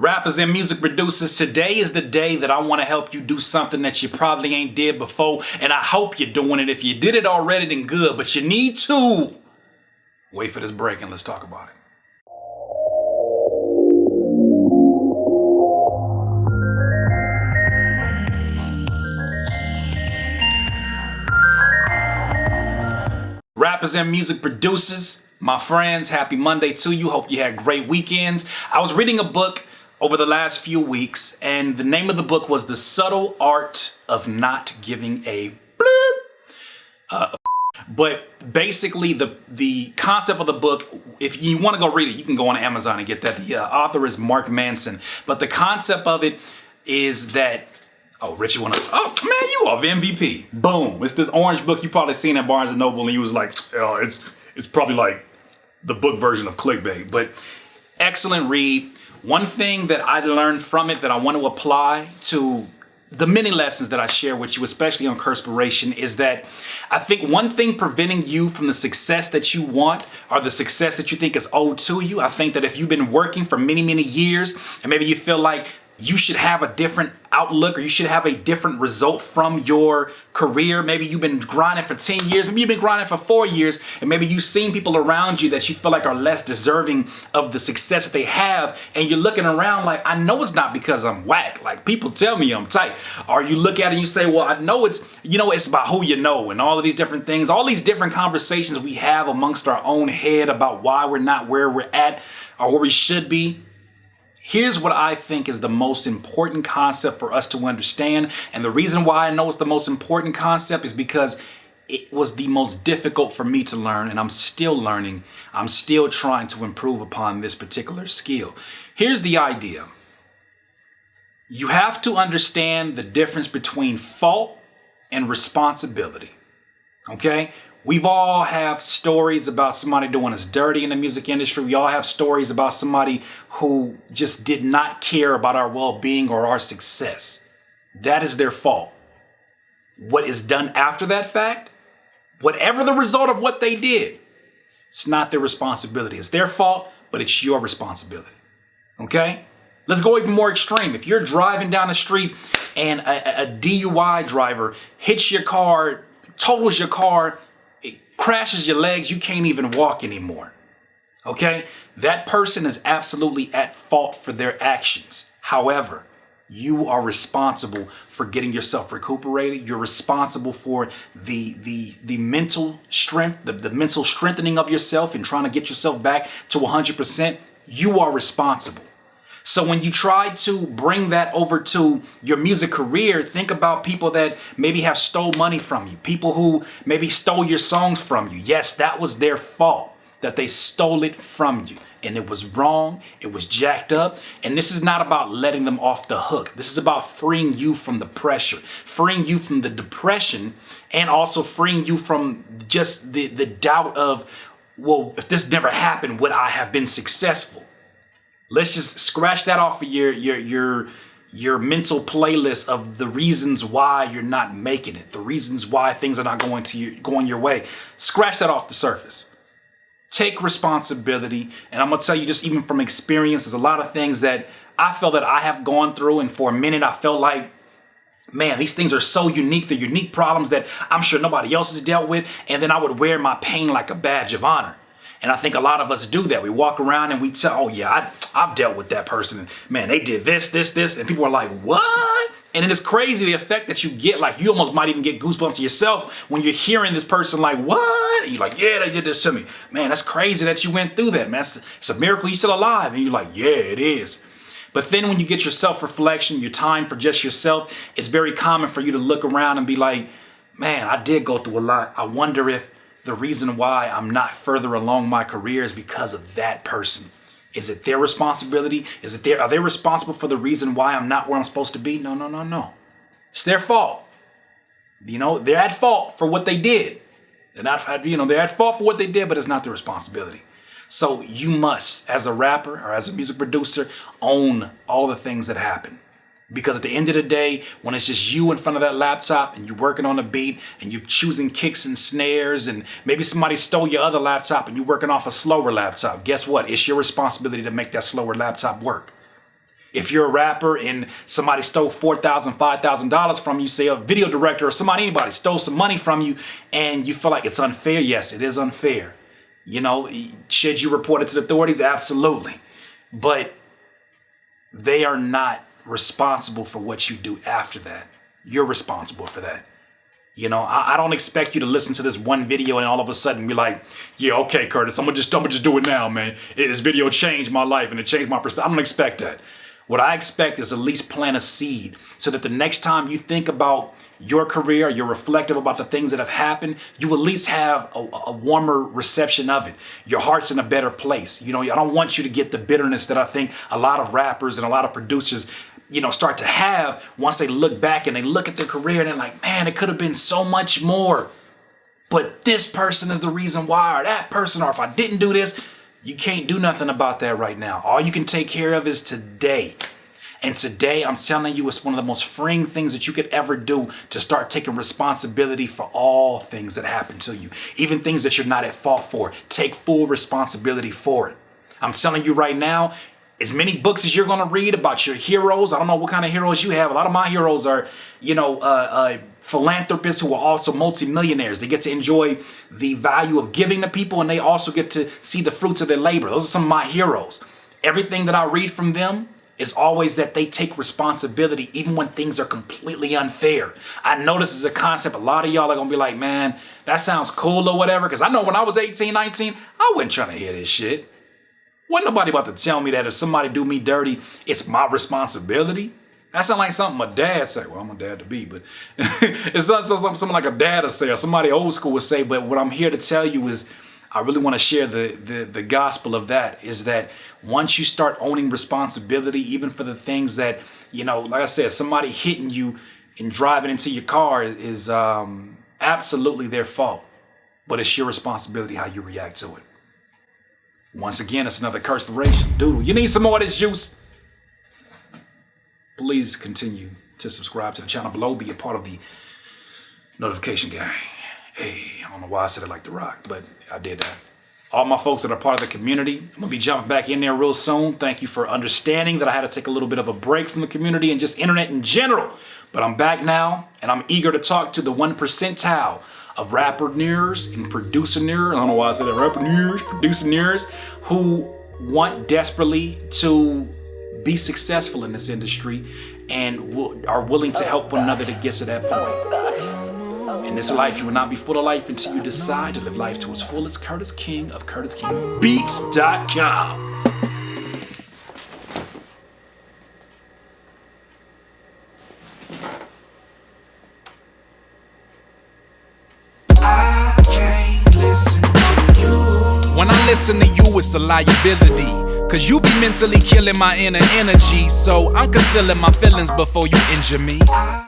Rappers and music producers, today is the day that I want to help you do something that you probably ain't did before, and I hope you're doing it. If you did it already, then good, but you need to wait for this break and let's talk about it. Rappers and music producers, my friends, happy Monday to you. Hope you had great weekends. I was reading a book over the last few weeks, and the name of the book was The Subtle Art of Not Giving a Bleep. But basically, the concept of the book, if you want to go read it, you can go on Amazon and get that. The author is Mark Manson. But the concept of it is that, oh, Richie went up. Oh, man, you are MVP. Boom. It's this orange book you probably seen at Barnes & Noble, and you was like, oh, it's probably like the book version of clickbait. But excellent read. One thing that I learned from it that I want to apply to the many lessons that I share with you, especially on Curtspiration, is that I think one thing preventing you from the success that you want or the success that you think is owed to you, I think that if you've been working for many, many years and maybe you feel like you should have a different outlook or you should have a different result from your career. Maybe you've been grinding for 10 years, maybe you've been grinding for 4 years, and maybe you've seen people around you that you feel like are less deserving of the success that they have, and you're looking around like, I know it's not because I'm whack. Like, people tell me I'm tight. Or you look at it and you say, well, I know it's, it's about who you know and all of these different things, all these different conversations we have amongst our own head about why we're not where we're at or where we should be. Here's what I think is the most important concept for us to understand. And the reason why I know it's the most important concept is because it was the most difficult for me to learn, and I'm still learning. I'm still trying to improve upon this particular skill. Here's the idea. You have to understand the difference between fault and responsibility. Okay? We've all have stories about somebody doing us dirty in the music industry. We all have stories about somebody who just did not care about our well-being or our success. That is their fault. What is done after that fact, whatever the result of what they did, it's not their responsibility. It's their fault, but it's your responsibility. Okay? Let's go even more extreme. If you're driving down the street and a DUI driver hits your car, totals your car, crashes your legs, you can't even walk anymore. Okay? That person is absolutely at fault for their actions. However, you are responsible for getting yourself recuperated. You're responsible for the mental strength, the mental strengthening of yourself and trying to get yourself back to 100%. You are responsible. So when you try to bring that over to your music career, think about people that maybe have stole money from you, people who maybe stole your songs from you. Yes, that was their fault that they stole it from you. And it was wrong. It was jacked up. And this is not about letting them off the hook. This is about freeing you from the pressure, freeing you from the depression, and also freeing you from just the doubt of, well, if this never happened, would I have been successful? Let's just scratch that off of your mental playlist of the reasons why you're not making it, the reasons why things are not going your way. Scratch that off the surface. Take responsibility. And I'm going to tell you, just even from experience, there's a lot of things that I feel that I have gone through. And for a minute, I felt like, man, these things are so unique. They're unique problems that I'm sure nobody else has dealt with. And then I would wear my pain like a badge of honor. And I think a lot of us do that. We walk around and we tell, oh yeah, I've dealt with that person. Man, they did this. And people are like, what? And it is crazy the effect that you get. Like, you almost might even get goosebumps yourself when you're hearing this person like, what? And you're like, yeah, they did this to me. Man, that's crazy that you went through that, man. It's a miracle you're still alive. And you're like, yeah, it is. But then when you get your self-reflection, your time for just yourself, it's very common for you to look around and be like, man, I did go through a lot. I wonder if the reason why I'm not further along my career is because of that person. Is it their responsibility? Are they responsible for the reason why I'm not where I'm supposed to be? No. It's their fault. They're at fault for what they did. They're at fault for what they did, but it's not their responsibility. So you must, as a rapper or as a music producer, own all the things that happen. Because at the end of the day, when it's just you in front of that laptop and you're working on a beat and you're choosing kicks and snares, and maybe somebody stole your other laptop and you're working off a slower laptop, guess what? It's your responsibility to make that slower laptop work. If you're a rapper and somebody stole $4,000, $5,000 from you, say a video director or anybody stole some money from you and you feel like it's unfair, yes, it is unfair. You know, should you report it to the authorities? Absolutely. But they are not responsible for what you do after that. You're responsible for that. You know, I don't expect you to listen to this one video and all of a sudden be like, yeah, okay, Curtis, I'm gonna just do it now, man. This video changed my life and it changed my perspective. I don't expect that. What I expect is at least plant a seed so that the next time you think about your career, you're reflective about the things that have happened, you at least have a warmer reception of it. Your heart's in a better place. You know, I don't want you to get the bitterness that I think a lot of rappers and a lot of producers, you know, start to have once they look back and they look at their career and they're like, man, it could have been so much more. But this person is the reason why, or that person, or if I didn't do this. You can't do nothing about that right now. All you can take care of is today. And today, I'm telling you, it's one of the most freeing things that you could ever do to start taking responsibility for all things that happen to you. Even things that you're not at fault for. Take full responsibility for it. I'm telling you right now, as many books as you're going to read about your heroes, I don't know what kind of heroes you have. A lot of my heroes are, you know, philanthropists who are also multimillionaires. They get to enjoy the value of giving to people, and they also get to see the fruits of their labor. Those are some of my heroes. Everything that I read from them is always that they take responsibility even when things are completely unfair. I know this is a concept. A lot of y'all are going to be like, man, that sounds cool or whatever. Because I know when I was 18, 19, I wasn't trying to hear this shit. Wasn't nobody about to tell me that if somebody do me dirty, it's my responsibility. That sounds like something my dad say. Well, I'm a dad to be, but it's not something like a dad would say or somebody old school would say. But what I'm here to tell you is I really want to share the gospel of that is that once you start owning responsibility, even for the things that, you know, like I said, somebody hitting you and driving into your car is absolutely their fault. But it's your responsibility how you react to it. Once again, it's another Curtspiration. Doodle, you need some more of this juice? Please continue to subscribe to the channel below. Be a part of the notification gang. Hey, I don't know why I said it like The Rock, but I did that. All my folks that are part of the community, I'm going to be jumping back in there real soon. Thank you for understanding that I had to take a little bit of a break from the community and just internet in general. But I'm back now, and I'm eager to talk to the 1 percentile of rappers and producers. I don't know why I said that. Producers who want desperately to be successful in this industry and are willing to help one another to get to that point. In this life, you will not be full of life until you decide to live life to its fullest. Curtis King of CurtisKingBeats.com. When I listen to you, it's a liability. Cause you be mentally killing my inner energy. So I'm concealing my feelings before you injure me.